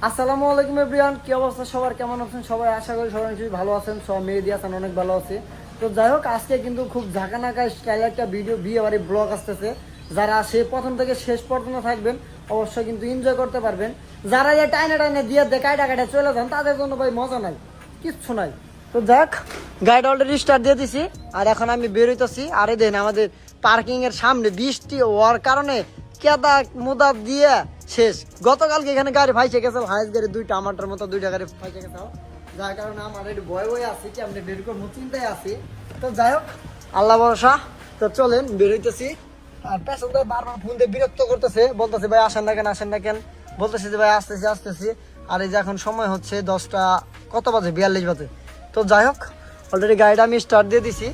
আসসালামু আলাইকুম এভরিওয়ান, কি অবস্থা সবার, কেমন আছেন সবাই? আশা করি সবাই নিশ্চয়ই ভালো আছেন। সব মেহেদি আছেন অনেক ভালো আছে। তো যাই হোক, আজকে কিন্তু খুব ঝাঁকানাকা স্টাইল একটা ভিডিও বিয়ে বাড়ি ব্লগ আসতেছে। যারা সে প্রথম থেকে শেষ পর্যন্ত থাকবেন অবশ্যই কিন্তু এনজয় করতে পারবেন। যারা এই টাইনে টাইনে দিয়ে দেখায় টাকাটা চলে যান তাদের জন্য ভাই মজা নাই, কিচ্ছু নাই। তো যাক, গাড়িটা অলরেডি স্টার্ট দিয়ে দিছি আর এখন আমি বেরোইতেছি। আরে দেন আমাদের পার্কিং এর সামনে বৃষ্টি হওয়ার কারণে কেদা মুদা দিয়ে শেষ। গতকালকে এখানে গাড়ি ফাইসে গেছে, হাইস গাড়ি দুইটা আমারটার মতো দুইটা গাড়ি ফাইসে গেছে, যার কারণে আমার একটু ভয় ভয় আছি কি আপনি বের করবো চিন্তায় আছি। তো যাই হোক, আল্লাহ ভরসা। তো চলেন বেরোইতেছি। আর প্যাসেঞ্জার বারবার ফোন দিয়ে বিরক্ত করতেছে, বলতেছে ভাই আসেন না কেন, আসেন না কেন, বলতেছে যে ভাই আসতেছি আসতেছি। আর এই যে এখন সময় হচ্ছে 10টা কত বাজে, 42 বাজে। তো যাই হোক, অলরেডি গাড়িটা আমি স্টার্ট দিয়ে দিছি।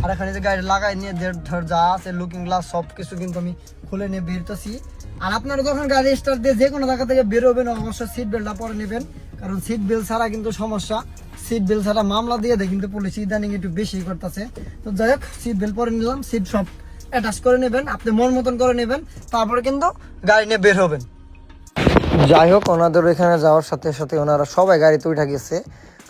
আর এখানে যে গাড়ি লাগাই নিয়ে ধর যা আছে লুকিং গ্লাস সব কিছু কিন্তু আমি খুলে নিয়ে বেরোতেছি। আর আপনারা যখন গাড়ি স্টার্ট দিয়ে যে কোনো জায়গা থেকে বেরোবেন অবশ্যই সিট বেল্টটা পরে নেবেন, কারণ সিট বেল্ট ছাড়া কিন্তু সমস্যা। সিট বেল্ট ছাড়া মামলা দিয়ে দেয় কিন্তু পুলিশ, ইদানিং একটু বেশি করতেছে। তো যাই হোক, সিট বেল্ট পরে নিলাম, সিট সব অ্যাটাচ করে নেবেন, আপনি মন মতন করে নেবেন, তারপরে কিন্তু গাড়ি নিয়ে বের হবেন। যাই হোক, ওনাদের এখানে যাওয়ার সাথে সাথে ওনারা সবাই গাড়িতে উঠে গেছে।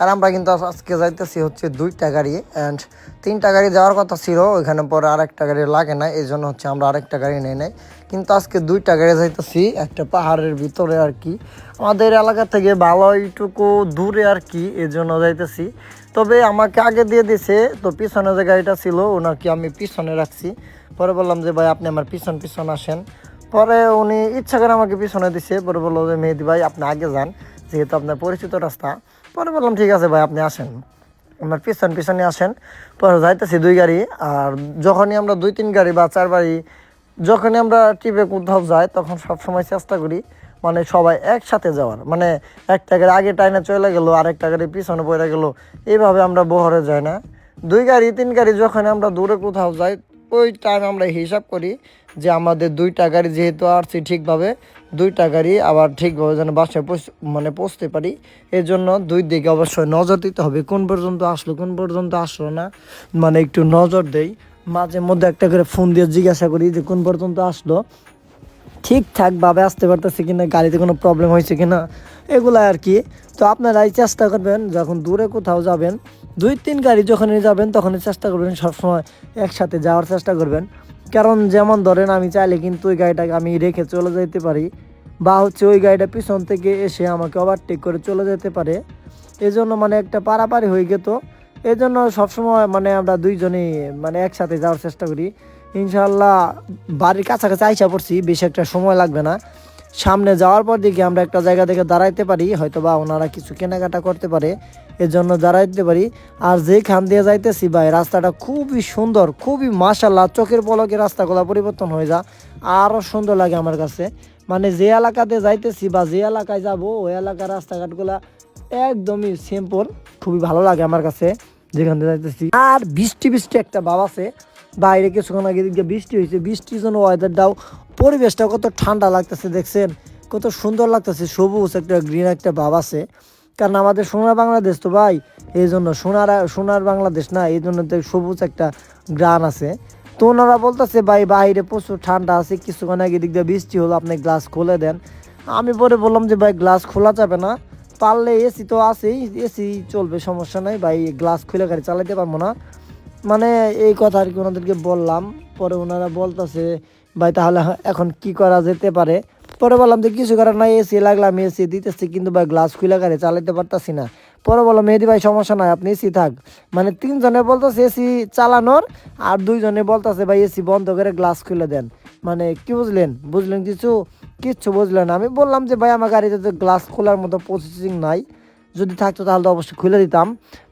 আর আমরা কিন্তু আজকে যাইতেছি হচ্ছে 2টা গাড়ি, অ্যান্ড 3টা গাড়ি যাওয়ার কথা ছিল, ওইখানে পরে আরেকটা গাড়ি লাগে না, এই জন্য হচ্ছে আমরা আরেকটা গাড়ি নিয়ে নেই। কিন্তু আজকে 2টা গাড়ি যাইতেছি, একটা পাহাড়ের ভিতরে আর কি, আমাদের এলাকা থেকে ভালো এইটুকু দূরে আর কি, এই জন্য যাইতেছি। তবে আমাকে আগে দিয়ে দিছে, তো পিছনে যে গাড়িটা ছিল ওনাকে আমি পিছনে রাখছি। পরে বললাম যে ভাই আপনি আমার পিছন পিছন আসেন। পরে উনি ইচ্ছা করে আমাকে পিছনে দিছে, পরে বললো যে মেহেদি ভাই আপনি আগে যান, যেহেতু আপনার পরিচিত রাস্তা। পরে বললাম ঠিক আছে ভাই আপনি আসেন, আমার পিছনে আসেন। পরে যাইতেছি 2 গাড়ি। আর যখনই আমরা 2-3 গাড়ি বা 4 গাড়ি যখনই আমরা ট্রিপে কোথাও যাই তখন সবসময় চেষ্টা করি মানে সবাই একসাথে যাওয়ার, মানে একটা গাড়ি আগে টাইনে চলে গেলো আরেকটা গাড়ি পিছনে পড়ে গেল, এইভাবে আমরা বহরে যাই না। 2 গাড়ি 3 গাড়ি যখন আমরা দূরে কোথাও যাই ওই টাইম আমরা হিসাব করি যে আমাদের 2টা গাড়ি যেহেতু আসছি ঠিকভাবে, 2টা গাড়ি আবার ঠিকভাবে যেন বাসায় মানে পৌঁছতে পারি। এই জন্য 2 দিকে অবশ্যই নজর দিতে হবে, কোন পর্যন্ত আসলো কোন পর্যন্ত আসলো না, মানে একটু নজর দেই। মাঝে মধ্যে একটা করে ফোন দিয়ে জিজ্ঞাসা করি যে কোন পর্যন্ত আসলো, ঠিকঠাকভাবে আসতে পারতেছে কিনা, গাড়িতে কোনো প্রবলেম হয়েছে কিনা, এগুলো আর কি। তো আপনারাই চেষ্টা করবেন যখন দূরে কোথাও যাবেন, 2-3 গাড়ি যখনই যাবেন তখনই চেষ্টা করবেন সবসময় একসাথে যাওয়ার চেষ্টা করবেন। কারণ যেমন ধরেন আমি চাইলে কিন্তু ওই গাড়িটাকে আমি রেখে চলে যেতে পারি, বা হচ্ছে ওই গাড়িটা পিছন থেকে এসে আমাকে ওভারটেক করে চলে যেতে পারে। এই জন্য মানে একটা পারাপারি হয়ে গেত। এই জন্য সবসময় মানে আমরা 2জনই মানে একসাথে যাওয়ার চেষ্টা করি। ইনশাল্লাহ বাড়ির কাছাকাছি আইসা পড়ছি, বেশি একটা সময় লাগবে না। সামনে যাওয়ার পর দিকে আমরা একটা জায়গা থেকে দাঁড়াইতে পারি, হয়তো বা ওনারা কিছু কেনাকাটা করতে পারে, এর জন্য দাঁড়াইতে পারি। আর যেখান দিয়ে যাইতেছি ভাই রাস্তাটা খুবই সুন্দর, খুবই মাশাআল্লাহ, চোখের পলকে রাস্তাগুলো পরিবর্তন হয়ে যায়, আরও সুন্দর লাগে আমার কাছে। মানে যে এলাকাতে যাইতেছি বা যে এলাকায় যাব ওই এলাকার রাস্তাঘাটগুলা একদমই সিম্পল, খুবই ভালো লাগে আমার কাছে যেখান থেকে যাইতেছি। আর বৃষ্টি বৃষ্টি একটা ভাব আছে, বাইরে কিছুক্ষণ আগে দিকে বৃষ্টি হয়েছে, বৃষ্টির জন্য ওয়েদারটাও পরিবেশটা কত ঠান্ডা লাগতেছে, দেখছেন কত সুন্দর লাগতেছে, সবুজ একটা গ্রিন একটা ভাব আছে। কারণ আমাদের সোনার বাংলাদেশ তো ভাই, এই জন্য সোনার বাংলাদেশ না, এই জন্য তো সবুজ একটা গ্রান আছে। তো ওনারা বলতেছে ভাই বাইরে প্রচুর ঠান্ডা আছে, কিছুক্ষণ আগে দিক দিয়ে বৃষ্টি হলো, আপনি গ্লাস খুলে দেন। আমি পরে বললাম যে ভাই গ্লাস খোলা যাবে না, পারলে এসি তো আছেই, এসি চলবে, সমস্যা নাই ভাই, গ্লাস খুলে গাড়ি চালাতে পারবো না, মানে এই কথা আর কি ওনাদেরকে বললাম। পরে ওনারা বলতেছে ভাই তাহলে এখন কি করা যেতে পারে। পরে বললাম যে কিছু করার নাই, এসি লাগলাম এসি দিতেছি, কিন্তু ভাই গ্লাস খুলে গাড়ি চালাতে পারতাছি না। পরে বললাম মেহেদি ভাই সমস্যা নাই আপনি এসি থাক, মানে 3জনে বলতেছে এসি চালানোর, আর 2জনে বলতেছে ভাই এসি বন্ধ করে গ্লাস খুলে দেন। মানে কি বুঝলেন কিচ্ছু বুঝলেন। আমি বললাম যে ভাই আমার গাড়িতে তো গ্লাস খোলার মতো প্রসেসিং নাই, যদি থাকতো তাহলে তো অবশ্যই খুলে দিতাম।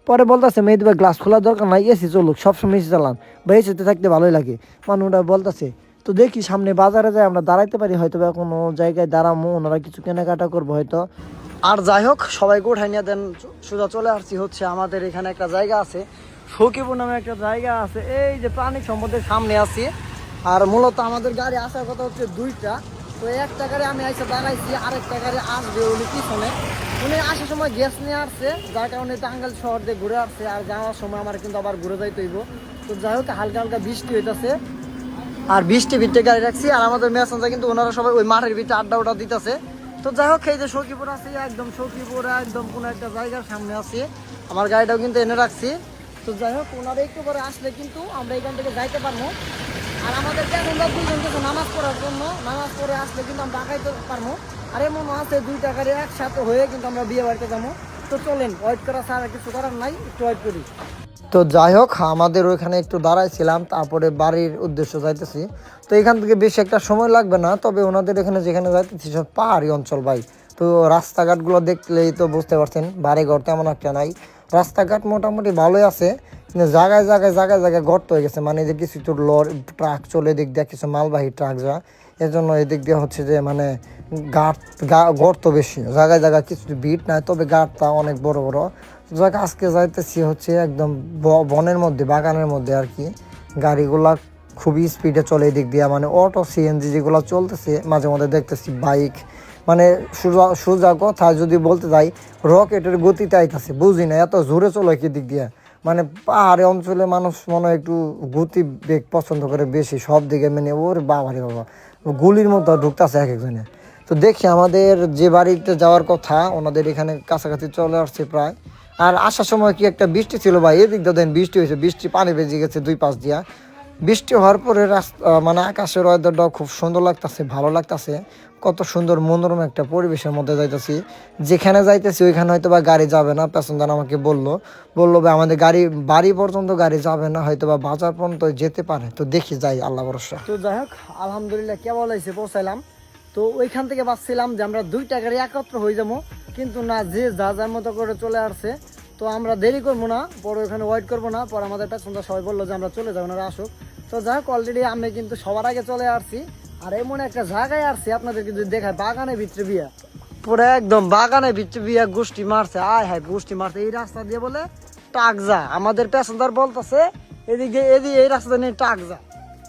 পরে বলতেছে মেহেদি ভাই গ্লাস খোলার দরকার নাই, এসি চলুক, সবসময় এসি চালান বা এসিতে থাকতে ভালোই লাগে, মানুষরা বলতেছে। তো দেখি সামনে বাজারে যাই আমরা দাঁড়াইতে পারি, হয়তো বা কোনো জায়গায় দাঁড়ামো, ওনারা কিছু কেনাকাটা করবো হয়তো। আর যাই হোক, সবাইকে উঠাই নিয়ে দেন সোজা চলে আসছি হচ্ছে আমাদের এখানে একটা জায়গা আছে, সখীপুর নামে একটা জায়গা আছে, এই যে প্রাণী সম্পদের সামনে আছি। আর মূলত আমাদের গাড়ি আসার কথা হচ্ছে 2টা, তো একটা গাড়ি আমি এসে দাঁড়াইছি, আরেকটা গাড়ি আসবে উনি পিছনে। উনি আসার সময় গ্যাস নিয়ে আসছে, যার কারণে টাঙ্গাইল শহর দিয়ে ঘুরে আসছে, আর যাওয়ার সময় আমার কিন্তু আবার ঘুরে যাইতে হইব। তো যাই হোক, হালকা হালকা বৃষ্টি হইতেছে, আর বৃষ্টি ভিতরে গাড়ি রাখছি। আর আমাদের মেসেঞ্জার কিন্তু ওনারা সবাই ওই মাঠের ভিতরে আড্ডা দিতেছে। তো তো যাই হোক এই যে সখীপুর আছে একদম সখীপুর একদম কোনো একটা জায়গার সামনে আছে, আমার গাড়িটাও কিন্তু এনে রাখছি। তো যাই হোক ওনারা একটু পরে আসলে কিন্তু আমরা এখান থেকে যাইতে পারবো। আর আমাদের আমরা দুইজন কিছু নামাজ পড়ার জন্য, নামাজ পড়ে আসলে কিন্তু আমরা আগাইতে পারবো। আর এমন আছে 2টা গাড়ি একসাথে হয়ে কিন্তু আমরা বিয়ে বাড়িতে যাবো। তো চলেন, ওয়েট করা ছাড়া কিছু করার নাই, একটু ওয়েট করি। তো যাই হোক আমাদের ওইখানে একটু দাঁড়াইছিলাম, তারপরে বাড়ির উদ্দেশ্য যাইতেছি। তো এখান থেকে বেশি একটা সময় লাগবে না, তবে ওনাদের এখানে যেখানে যাইতেছি সব পাহাড়ি অঞ্চল ভাই। তো রাস্তাঘাটগুলো দেখলেই তো বুঝতে পারছেন, বাড়িঘর তেমন একটা নাই, রাস্তাঘাট মোটামুটি ভালোই আছে, কিন্তু জায়গায় জায়গায় জায়গায় জায়গায় গর্ত হয়ে গেছে। মানে যে কিছু একটু ট্রাক চলে এদিক দিয়ে, কিছু মালবাহী ট্রাক যা, এর জন্য এদিক দিয়ে হচ্ছে যে মানে গর্ত বেশি, জায়গায় জায়গায় কিছু বিট নাই, তবে গাড়টা অনেক বড় বড়। যাক আজকে যাইতেছি হচ্ছে একদম বনের মধ্যে, বাগানের মধ্যে আর কি। গাড়িগুলা খুবই স্পিডে চলে এদিক দিয়ে, মানে অটো সিএনজি যেগুলো চলতেছে, মাঝে মধ্যে দেখতেছি বাইক, মানে সোজা কথা যদি বলতে যাই রকেটের গতিতে আইতাছে, বুঝি না এত জোরে চলে কি দিক দিয়ে। মানে পাহাড়ি অঞ্চলে মানুষ মনে হয় একটু গতি বেগ পছন্দ করে বেশি, সব দিকে মানে ওর বাবারে বাবা গুলির মতো ঢুকতেছে এক একজনে। তো দেখি আমাদের যে বাড়িতে যাওয়ার কথা ওনাদের এখানে কাছাকাছি চলে আসছে প্রায়। আর আসার সময় কি একটা বৃষ্টি ছিল ভাই, এদিক দিয়ে দেন বৃষ্টি হয়েছে, বৃষ্টি পানি বেজে গেছে 2 পাশ দিয়া। বৃষ্টি হওয়ার পরে রাস্তা মানে আকাশের ওয়েদারটাও খুব সুন্দর লাগতেছে, ভালো লাগতেছে, কত সুন্দর মনোরম একটা পরিবেশের মধ্যে যাইতেছি। যেখানে যাইতেছি ওইখানে হয়তো বা গাড়ি যাবে না, প্যাসেঞ্জার আমাকে বললো ভাই আমাদের বাড়ি পর্যন্ত গাড়ি যাবে না, হয়তো বা বাজার পর্যন্ত যেতে পারে। তো দেখি যাই, আল্লাহ ভরসা। তো যাই হোক আলহামদুলিল্লাহ কেবল এসে পৌঁছাইলাম। তো ওইখান থেকে ভাবছিলাম যে আমরা 2টা গাড়ি একত্র হয়ে যাবো, কিন্তু না, যে যা যার মতো করে চলে আসছে। তো আমরা দেরি করবো না, পরে ওইখানে ওয়েট করবো না, পরে আমাদের প্যাসেঞ্জার সবাই বললো যে আমরা চলে যাবো, ওনারা আসুক। তো যাই হোক অলরেডি আমি কিন্তু সবার আগে চলে আসছি। আর এমন একটা জায়গায় আসছি আপনাদেরকে যদি দেখায়, বাগানের ভিতরে বিয়া, পুরো একদম বাগানের ভিতরে বিয়া, গোষ্ঠী মারছে, আয় হায় গোষ্ঠী মারছে। এই রাস্তা দিয়ে বলে টাকজা, আমাদের প্যাসেঞ্জার বলতেছে এদিকে এই রাস্তা নিয়ে টাকজা।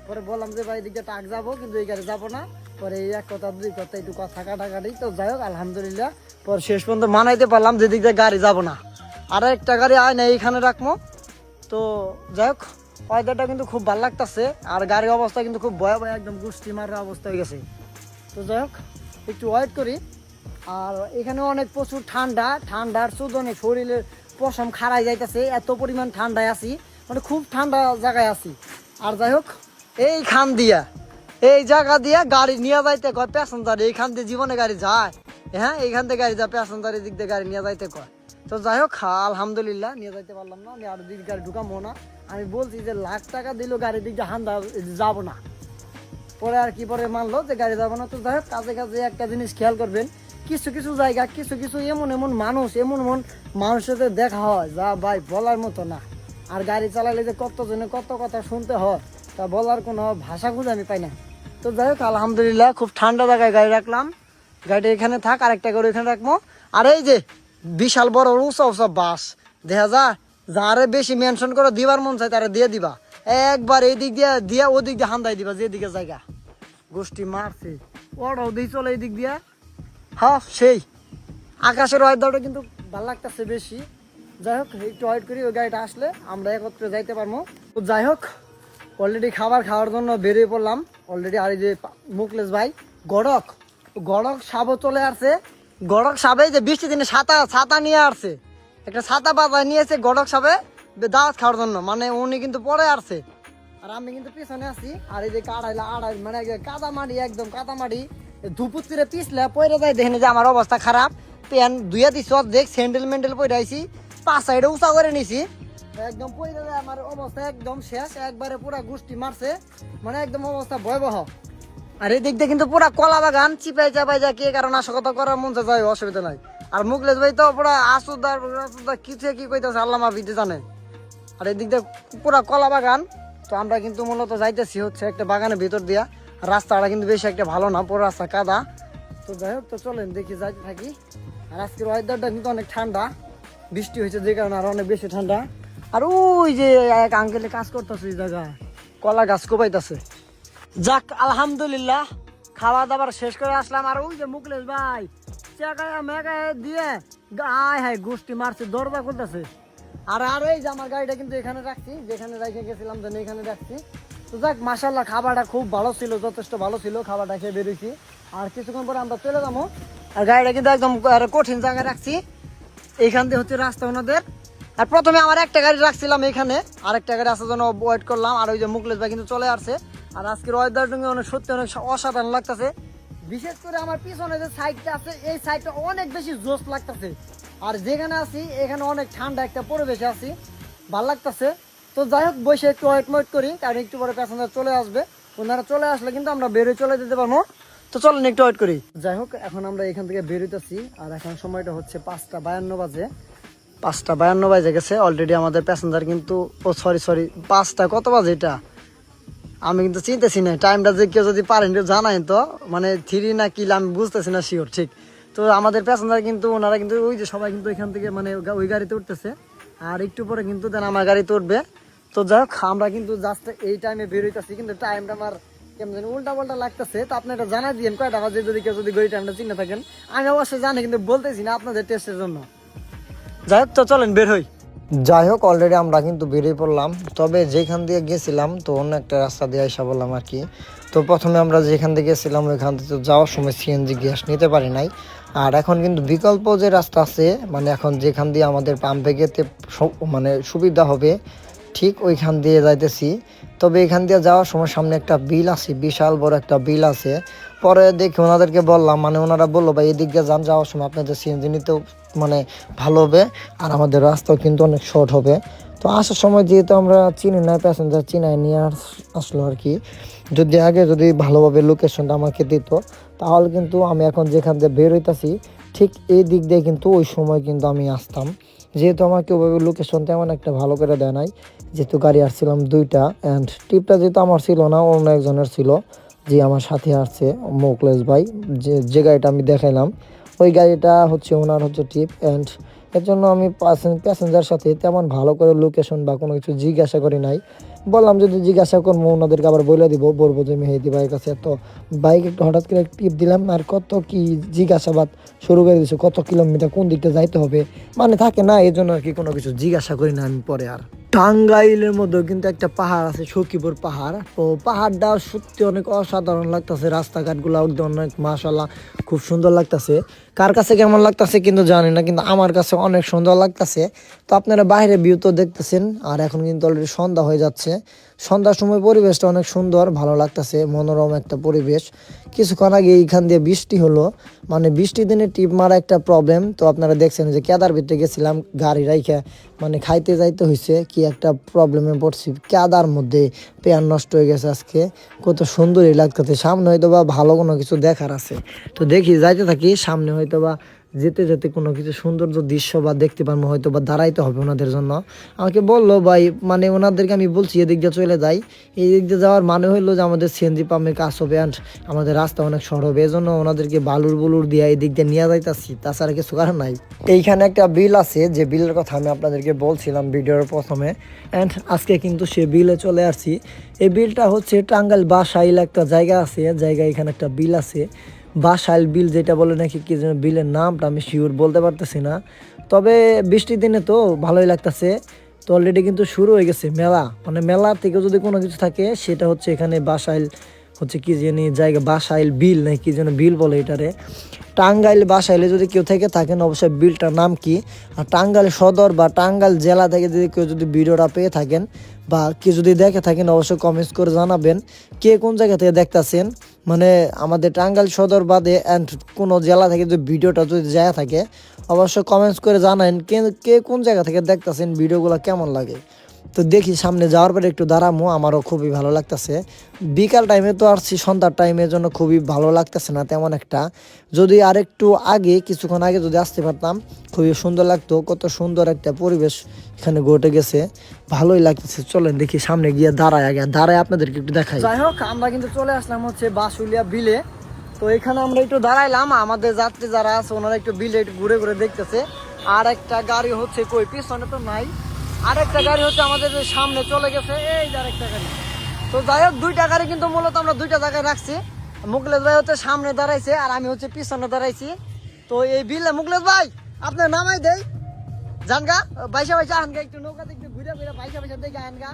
পরে বললাম যে ভাই এদিকে টাক যাবো, কিন্তু এই গাড়ি যাবো না। পরে এই 1 কথা 2 কথা একটু কথা কাটাকাটি। তো যাই হোক আলহামদুলিল্লাহ পরে শেষ পর্যন্ত মানাইতে পারলাম যে দিক দিয়ে গাড়ি যাবো না, আর একটা গাড়ি আয় না এইখানে রাখবো। তো যাই হোক ওয়েদারটা কিন্তু খুব ভালো লাগতেছে, আর গাড়ির অবস্থা কিন্তু খুব ভয়াবহ, একদম গোষ্ঠী মারার অবস্থা হয়ে গেছে। তো যাই হোক একটু ওয়েট করি। আর এখানে অনেক প্রচুর ঠান্ডার সুদনে শরীরের পশম খাড়াই যাইতেছে, এত পরিমাণ ঠান্ডায় আছি, মানে খুব ঠান্ডা জায়গায় আছি। আর যাই হোক এইখান দিয়া এই জায়গা দিয়া গাড়ি নিয়ে যাইতে কয় প্যাসেঞ্জার, এইখান দিয়ে জীবনে গাড়ি যায়, হ্যাঁ এইখান থেকে গাড়ি যায়, প্যাসেঞ্জার দিক দিয়ে গাড়ি নিয়ে যাইতে কয়। তো যাই হোক আলহামদুলিল্লাহ নিয়ে যাইতে পারলাম না, আর দিক গাড়ি ঢুকাবো না। আমি বলছি যে লাখ টাকা দিল গাড়ি দিক দিয়ে হান্দা যাবো না, পরে আর কি পরে মানলো যে গাড়ি যাবো না। তো যাই হোক কাজে কাজে একটা জিনিস খেয়াল করবেন, কিছু কিছু জায়গা কিছু এমন মানুষ এমন মানুষের সাথে দেখা হয় যা ভাই বলার মতো না। আর গাড়ি চালালে যে কতজনে কত কথা শুনতে হয় তা বলার কোনো ভাষা খুঁজে আমি পাই না। তো যাই হোক আলহামদুলিল্লাহ খুব ঠান্ডা জায়গায় গাড়ি রাখলাম, গাড়িটা এখানে থাক, আর একটা করে এখানে রাখবো। আর এই যে বিশাল বড় উঁচা বাস দেখা যায়, যারে বেশি মেনশন করে দিবার মন চাই তারা দিয়ে দিবা, একবার এই দিক দিয়ে ওদিক দিয়ে হান্দাই দিবা যেদিকে জায়গা। গোষ্ঠী মারছে ওরাও দিয়ে চলে এই দিক দিয়া, হ্যাঁ সেই আকাশের ওয়েদারটা কিন্তু ভালো লাগতেছে বেশি। যাই হোক একটু ওয়েট করি, ওই গাড়িটা আসলে আমরা একত্রে যাইতে পারবো। তো যাই হোক অলরেডি খাওয়ার জন্য বেরিয়ে পড়লাম অলরেডি। আর এই যে মুকলেশ ভাই গড়ক সাবও চলে আসছে, গড়ক সাবে যে বৃষ্টির দিনে ছাতা নিয়ে আসছে, একটা ছাতা বাজায় নিয়েছে গড়ক সাবে দাওয়াত খাওয়ার জন্য, মানে উনি কিন্তু পরে আসছে আর আমি কিন্তু পিছনে আছি। আর এই যে আড়াই মানে কাদামাটি, একদম কাদামাটি, ধুপুর তীরে পিছলে পরে যায়, দেখেন যে আমার অবস্থা খারাপ, প্যান ধুইয়া দিচ্ছি অর্ধেক, স্যান্ডেল পরে আইছি, 5 সাইডে উঁচা করে নিছি, একদম পরে যায় আমার অবস্থা একদম শেষ, একবারে পুরা গোষ্ঠী মারছে, মানে একদম অবস্থা ভয়াবহ। আর এই দিক দিয়ে কিন্তু পুরা কলা বাগান, চিপাই চাপাই যা, কে কারণ আশা করার মন যায়, অসুবিধা নাই। আর মুকলেশ ভাই তো পুরা আসুদার কিছু কি কইতেছে আল্লাহ মাফিতে জানে। আর এই দিক দিয়ে পুরা কলা বাগান। তো আমরা কিন্তু মূলত যাইতেছি হচ্ছে একটা বাগানের ভিতর দিয়া, রাস্তাটা কিন্তু বেশি একটা ভালো না, পুরো রাস্তা কাদা। তো যাই হোক তো চলেন দেখি যাইতে থাকি। আর আজকের ওয়েদারটা কিন্তু অনেক ঠান্ডা, বৃষ্টি হয়েছে যে কারণে আরো অনেক বেশি ঠান্ডা। আর ওই যে এক আঙ্কেলে কাজ করতেছে এই জায়গায়, কলা গাছ কোপাইতেছে। যাক আলহামদুলিল্লাহ খাওয়া দাবার শেষ করে আসলাম। আর ওই যে মুকলেশ ভাই চেকায়া মেকায়া দিয়ে আয় হায় গোষ্ঠী মারছে, দরজা খুলতেছে। আর এই যে আমার গাড়িটা কিন্তু এখানে রাখছি, যেখানে রেখে গেছিলাম যেন এখানে রাখছি। তো যাক মাশাআল্লাহ খাবারটা খুব ভালো ছিল, যথেষ্ট ভালো ছিল, খাবারটা খেয়ে বেরিয়েছি। আর কিছুক্ষণ পরে আমরা চলে যাবো আর গাড়িটা কিন্তু একদম কঠিন জায়গায় রাখছি। এইখান দিয়ে হচ্ছে রাস্তা ওনাদের। আর প্রথমে আমার একটা গাড়ি রাখছিলাম এখানে, আরেকটা গাড়ি আসার জন্য ওয়েট করলাম। আর ওই যে মুকলেশ ভাই কিন্তু চলে আসছে। আর আজকের ওয়েদারটা অনেক সত্যি অনেক অসাধারণ লাগতেছে। বিশেষ করে আমার পিছনে যে সাইডটা আছে এই সাইডটা অনেক বেশি জোশ লাগতেছে। আর যেখানে আছি এখানে অনেক ঠান্ডা একটা পরিবেশে আছি, ভালো লাগতেছে। তো যাই হোক বসে একটু ওয়েট করি, কারণ একটু পরে প্যাসেঞ্জার চলে আসবে। ওনারা চলে আসলে কিন্তু আমরা বেরোয় চলে যেতে পারবো। তো চলেন একটু ওয়েট করি। যাই হোক এখন আমরা এখান থেকে বেরোতেছি। আর এখন সময়টা হচ্ছে 5:52 বাজে। 5:52 বাজে গেছে অলরেডি। আমাদের প্যাসেঞ্জার কিন্তু সরি 5টা কত বাজে এটা আমি কিন্তু চিনতেছি না টাইমটা। যে কেউ যদি পারেন কেউ জানাই তো, মানে 3 না কি আমি বুঝতেছি না শিওর ঠিক। তো আমাদের প্যাসেঞ্জার কিন্তু ওনারা কিন্তু ওই যে সবাই কিন্তু এখান থেকে মানে ওই গাড়িতে উঠতেছে। আর একটু পরে কিন্তু দেন আমার গাড়িতে উঠবে। তো যাই হোক আমরা কিন্তু জাস্ট এই টাইমে বেরোইতেছি, কিন্তু টাইমটা আমার কেমন জানি উল্টা পাল্টা লাগতেছে। তো আপনি এটা জানাই দিন কয়টা বাজে, যদি কেউ যদি গাড়ি টাইমটা চিনে থাকেন। আমি অবশ্যই জানি কিন্তু বলতেছি না আপনাদের টেস্টের জন্য। যাই হোক তো চলেন বের হই। যাই হোক অলরেডি আমরা কিন্তু বেরিয়ে পড়লাম। তবে যেখান দিয়ে গেছিলাম তো অন্য একটা রাস্তা দিয়ে আসা বললাম আর কি। তো প্রথমে আমরা যেখান থেকে গেছিলাম ওইখান থেকে যাওয়ার সময় সিএনজি গ্যাস নিতে পারি নাই। আর এখন কিন্তু বিকল্প যে রাস্তা আছে, মানে এখন যেখান দিয়ে আমাদের পাম্পে যেতে মানে সুবিধা হবে ঠিক ওইখান দিয়ে যাইতেছি। তবে এখান দিয়ে যাওয়ার সময় সামনে একটা বিল আছে, বিশাল বড় একটা বিল আছে। পরে দেখি ওনাদেরকে বললাম, মানে ওনারা বললো ভাই এদিক দিয়ে যাওয়ার সময় আপনাদের সিএনজি নিতেও মানে ভালো হবে, আর আমাদের রাস্তাও কিন্তু অনেক শর্ট হবে। তো আসার সময় যেহেতু আমরা চিনি না, প্যাসেঞ্জার চিনাই নিয়ে আসলো আর কি। যদি আগে যদি ভালোভাবে লোকেশনটা আমাকে দিত তাহলে কিন্তু আমি এখন যেখান দিয়ে বের হইতাছি ঠিক এই দিক দিয়ে কিন্তু ওই সময় কিন্তু আমি আসতাম। যেহেতু আমাকে ওইভাবে লোকেশন তেমন একটা ভালো করে দেয় নাই, যেহেতু গাড়ি আসছিলাম 2টা। অ্যান্ড টিপটা যেহেতু আমার ছিল না, অন্য একজনের ছিল, যে আমার সাথে আসছে মোকলেশ ভাই, যে গাড়িটা আমি দেখাইলাম ওই গাড়িটা হচ্ছে ওনার হচ্ছে টিপ। অ্যান্ড এর জন্য আমি প্যাসেঞ্জার সাথে তেমন ভালো করে লোকেশন বা কোনো কিছু জিজ্ঞাসা করি নাই। বললাম যদি জিজ্ঞাসা করবো ওনাদেরকে আবার বলে দিব, বলবো যে মেহেদি ভাইয়ের কাছে। তো বাইক একটু হঠাৎ করে টিপ দিলাম, আর কত কি জিজ্ঞাসাবাদ শুরু করে দিচ্ছে, কত কিলোমিটার কোন দিকটা যাইতে হবে, মানে থাকে না, এই জন্য আর কি কোনো কিছু জিজ্ঞাসা করি না আমি পরে। আর টাঙ্গাইলের মধ্যে কিন্তু একটা পাহাড় আছে, সখীপুর পাহাড়। তো পাহাড়টা সত্যি অনেক অসাধারণ লাগতেছে, রাস্তাঘাটগুলো একদম অনেক মাশাআল্লাহ খুব সুন্দর লাগতেছে। কার কাছে কেমন লাগতেছে কিন্তু জানি না, কিন্তু আমার কাছে অনেক সুন্দর লাগতেছে। তো আপনারা বাইরে ভিউ তো দেখতেছেন। আর এখন কিন্তু অলরেডি সন্ধ্যা হয়ে যাচ্ছে। সন্ধ্যার সময় পরিবেশটা অনেক সুন্দর, ভালো লাগতেছে, মনোরম একটা পরিবেশ। কিছুক্ষণ আগে এইখান দিয়ে বৃষ্টি হলো, মানে বৃষ্টির দিনে টিপ মারা একটা প্রবলেম। তো আপনারা দেখছেন যে কেদার ভিতরে গেছিলাম গাড়ি রাইখা, মানে খাইতে যাইতে হয়েছে, কি একটা প্রবলেমে পড়ছি, কাদার মধ্যে পেয়ার নষ্ট হয়ে গেছে আজকে। কত সুন্দরই লাগতেছে। সামনে হয়তো বা ভালো কোনো কিছু দেখার আছে, তো দেখি যাইতে থাকি। সামনে হয়তো বা যেতে যেতে কোনো কিছু সৌন্দর্য দৃশ্য বা দেখতে পারবো, হয়তো বা দাঁড়াইতে হবে ওনাদের জন্য। আমাকে বললো ভাই, মানে ওনাদেরকে আমি বলছি এদিক দিয়ে চলে যাই। এই দিক দিয়ে যাওয়ার মানে হইলো যে আমাদের সিএনজি পাম্পে কাজ হবে, অ্যান্ড আমাদের রাস্তা অনেক সর হবে। এই জন্য ওনাদেরকে বালুর দিয়ে এই দিক দিয়ে নিয়ে যাইতাছি, তাছাড়া কিছু কারণ নাই। এইখানে একটা বিল আছে, যে বিলের কথা আমি আপনাদেরকে বলছিলাম ভিডিওর প্রথমে। অ্যান্ড আজকে কিন্তু সে বিলে চলে আসছি। এই বিলটা হচ্ছে টাঙ্গাইল বাসাইল একটা জায়গা আছে, এখানে একটা বিল আছে, বাসাইল বিল যেটা বলে নাকি, কি যেন বিলের নামটা আমি শিওর বলতে পারতেছি না। তবে বৃষ্টির দিনে তো ভালোই লাগতেছে। তো অলরেডি কিন্তু শুরু হয়ে গেছে মেলা, মানে মেলা থেকে যদি কোনো কিছু থাকে সেটা হচ্ছে এখানে বাসাইল হচ্ছে কি জানি জায়গা, বাসাইল বিল নাকি কি যেন বিল বলে এটারে। টাঙ্গাইল বাসাইলে যদি কেউ থেকে থাকেন অবশ্যই বিলটার নাম কি। আর টাঙ্গাইল সদর বা টাঙ্গাইল জেলা থেকে যদি কেউ যদি ভিডিওটা পেয়ে থাকেন বা কেউ যদি দেখে থাকেন অবশ্যই কমেন্টস করে জানাবেন কে কোন জায়গা থেকে দেখতেছেন। মানে আমাদের টাঙ্গাইল সদর বাদে অ্যান্ড কোনো জেলা থেকে যদি ভিডিওটা যদি যায় থাকে অবশ্যই কমেন্টস করে জানান কে কোন জায়গা থেকে দেখতেছেন, ভিডিওগুলো কেমন লাগে। তো দেখি সামনে যাওয়ার পরে একটু দাঁড়ামো, আমারও খুবই ভালো লাগতেছে। বিকাল টাইমে তো আসছি, সন্ধ্যার টাইমের জন্য খুবই ভালো লাগতেছে না তেমন একটা। যদি আরেকটু আগে কিছুক্ষণ আগে যদি আসতে পারতাম খুবই সুন্দর লাগতো। কত সুন্দর একটা পরিবেশ এখানে ঘটে গেছে, ভালোই লাগতেছে। চলেন দেখি সামনে গিয়ে দাঁড়ায় আপনাদেরকে একটু দেখাই। যাই হোক আমরা কিন্তু চলে আসলাম হচ্ছে বাসুলিয়া বিলে। তো এখানে আমরা একটু দাঁড়াইলাম, আমাদের যাত্রী যারা আছে ওনারা একটু বিলে একটু ঘুরে ঘুরে দেখতেছে। আর একটা গাড়ি হচ্ছে কই পিছনে তো নাই, আরেকটা গাড়ি হচ্ছে আমাদের সামনে চলে গেছে, এই যে আরেকটা গাড়ি। তো যাই হোক 2টা গাড়ি কিন্তু মূলত আমরা 2টা জায়গায় রাখছি। মুকলেশ ভাই হচ্ছে সামনে দাঁড়াইছে আর আমি হচ্ছে পিছনে দাঁড়াইছি। তো এই বিলে মুকলেশ ভাই আপনার নামাই দেই জানগা বাইশা আনগা, একটু নৌকাতে একটু ঘুরে ঘুরে বাইশা দেখে আনগা।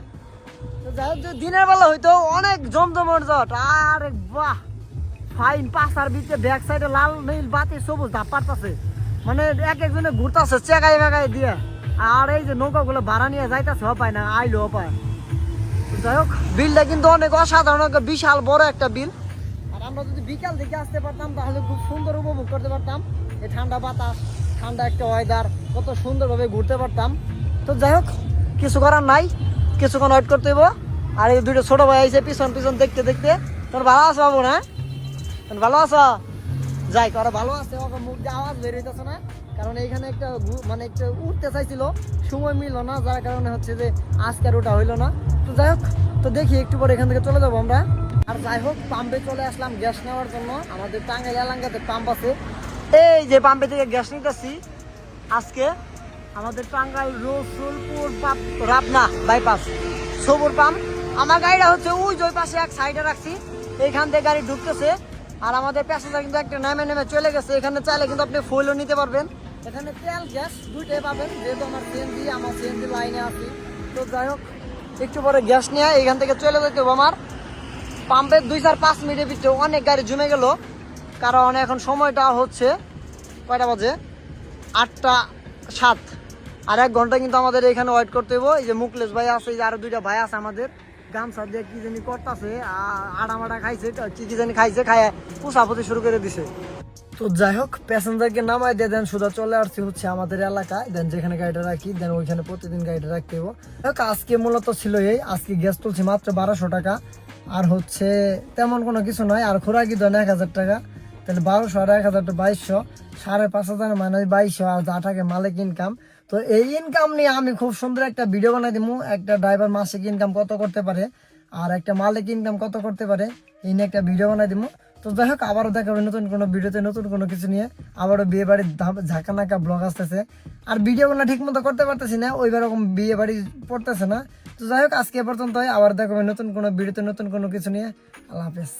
তো যাই হোক দিনের বেলা হয়তো অনেক জমজমট জট, আরে বাহ ফাইন পাশার ভিতরে ব্যাক সাইডে লাল নীল বাতি সবুজ ধাপ পারতাছে, মানে এক একজনে ঘুরতাছে চেকাই বেগাই দিয়ে। আর এই যে নৌকাগুলো ভাড়া নিয়ে যাইতাছে পায় না, আইলো পায়। যাই হোক বিলটা কিন্তু অনেক অসাধারণ, বিশাল বড় একটা বিল। আর আমরা যদি বিকাল দিকে আসতে পারতাম তাহলে খুব সুন্দর উপভোগ করতে পারতাম এই ঠান্ডা বাতাস, ঠান্ডা একটা ওয়েদার, কত সুন্দরভাবে ঘুরতে পারতাম। তো যাই হোক কিছু করার নাই, কিছুক্ষণ ওয়েট করতে হইব। আর এই দুটো ছোট ভাই আইছে পিছন পিছন দেখতে দেখতে। তোর ভালো আছো বাবু? না ভালো আছো? যাই ওরা ভালো আছে, ওকে মুখ দিয়ে আওয়াজ বের হইতেছে না, কারণ এইখানে একটা মানে একটা উঠতে চাইছিল, সময় মিললো না, যার কারণে হচ্ছে যে আজকে আর ওটা হইলো না। তো যাই হোক, তো দেখি একটু পরে এখান থেকে চলে যাবো আমরা। আর যাই হোক পাম্পে চলে আসলাম গ্যাস নেওয়ার জন্য। আমাদের টাঙ্গাইল এলাকাতে পাম্প আছে, এই যে পাম্পে থেকে গ্যাস নিতেছি আজকে। আমাদের টাঙ্গাইল রসুলপুর রাবনা বাইপাস সবুর পাম্প। আমার গাড়িটা হচ্ছে ওই যে পাশে এক সাইডে রাখছি, এইখান থেকে গাড়ি ঢুকতেছে। আর আমাদের প্যাসেঞ্জার কিন্তু একটা নেমে নেমে চলে গেছে। এখানে চাইলে কিন্তু আপনি ফুলও নিতে পারবেন, এখানে তেল গ্যাস দুইটাই পাবেন, যেহেতু আমার সিএনজি লাইনে আছি। তো যাই হোক একটু পরে গ্যাস নিয়ে এখান থেকে চলে যেতে হবে। আমার পাম্পের 2-5 মিনিটের ভিতরে অনেক গাড়ি জমে গেল, কারণ এখন সময়টা হচ্ছে কয়টা বাজে, 8:07। আর 1 ঘন্টা কিন্তু আমাদের এখানে ওয়েট করতে হইব। এই যে মুকলেশ ভাই আছে, এই যে আরো 2টা ভাই আছে আমাদের, গামছা দিয়ে কি জানি করতেছে, আড়ামাড়া খাইছে, কি জানি খাইছে, খায় পুষাপুতি শুরু করে দিছে। তো যাই হোক প্যাসেঞ্জারকে নামাই দিয়ে দেন সোজা চলে আসছি হচ্ছে আমাদের এলাকায়। দেন যেখানে গাড়িটা রাখি দেন ওইখানে প্রতিদিন গাড়িটা রাখতে হইব। আজকে মূলত ছিল এই, আজকে গ্যাস তুলছি মাত্র 1200 টাকা। আর হচ্ছে তেমন কোনো কিছু নয়। আর খোরাকি দেন 1000 টাকা, তাহলে 1200 আর 1000 2200, 5,500 মানে 2200। আর যা টাকা মালিক ইনকাম। তো এই ইনকাম নিয়ে আমি খুব সুন্দর একটা ভিডিও বানাই দিব, একটা ড্রাইভার মাসিক ইনকাম কত করতে পারে আর একটা মালিক ইনকাম কত করতে পারে, এই নিয়ে একটা ভিডিও বানাই দিব। তো যাই হোক আবারও দেখা হবে নতুন কোনো ভিডিওতে, নতুন কোনো কিছু নিয়ে। আবারও বিয়ে বাড়ির ঝাঁকানাকা ব্লগ আসতেছে। আর ভিডিওগুলো ঠিক মতো করতে পারতেছি না, ওই রকম বিয়ে বাড়ি পড়তেছে না। তো যাই হোক আজকে পর্যন্ত, আবার দেখা হবে নতুন কোনো ভিডিওতে, নতুন কোনো কিছু নিয়ে। আল্লাহ হাফেজ।